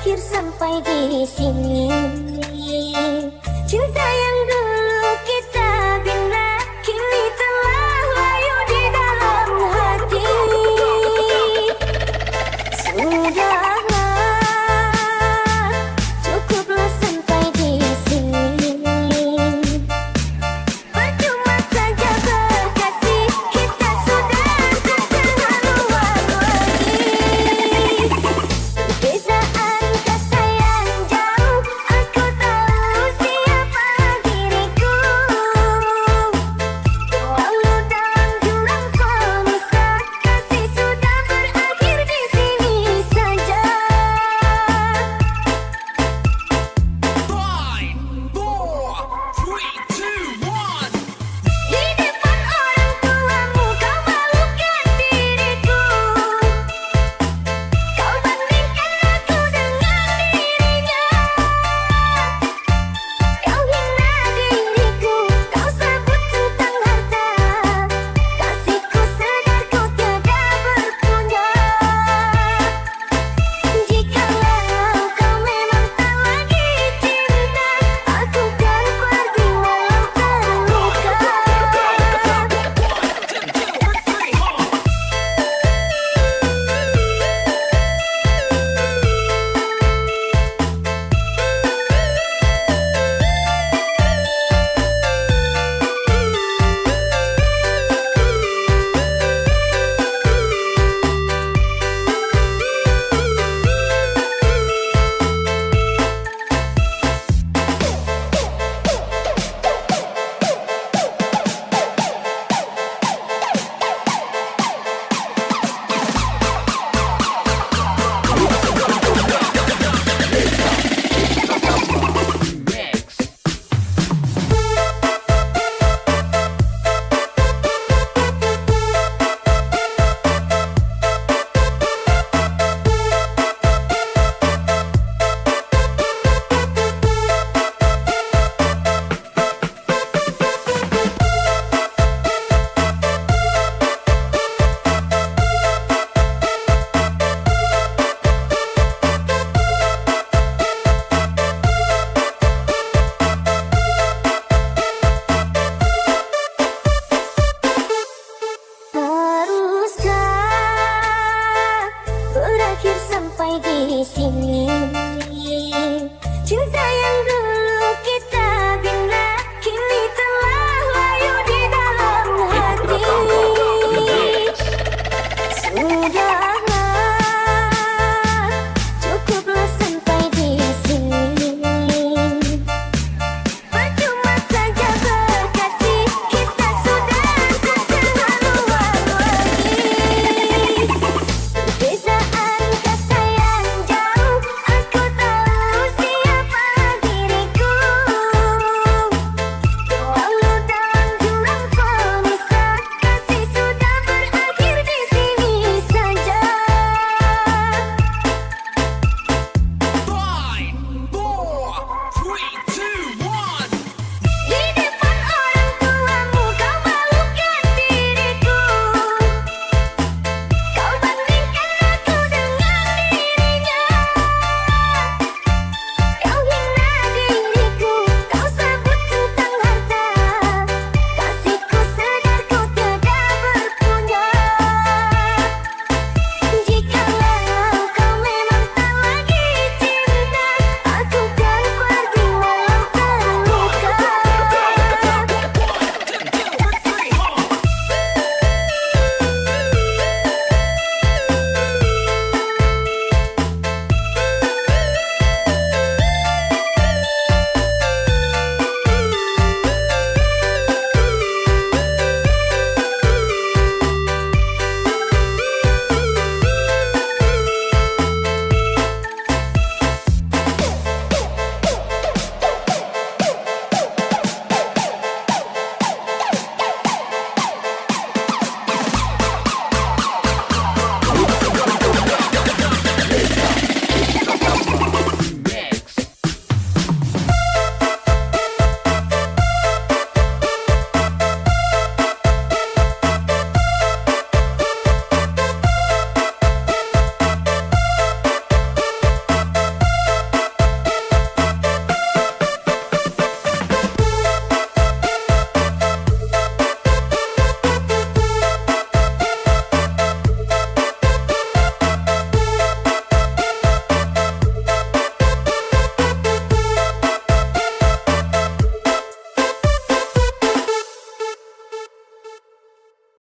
berakhir sampai di sini. Cinta yang dulu kita bina kini telah layu di dalam hati. Sudahlah, cukuplah sampai di sini. Percuma saja berkasih, kita sudah keterlaluan lagi. Perbezaan sayang jauh, aku tahu siapa diriku. Walau dalam jurang pemisah, kasih sudah berakhir di sini saja. 5, 4, 3, 2, 1. Di depan orang tuamu kau malukan diriku. Kau bandingkan aku dengan dirinya. Kau hina diriku, kau sebut tentang harta. Kasihku sedar kau tiada berpunya. Jikalau kau memang tak lagi cinta, aku kan pergi walau terluka. Haruskah berakhir sampai di sini? Cinta yang dulu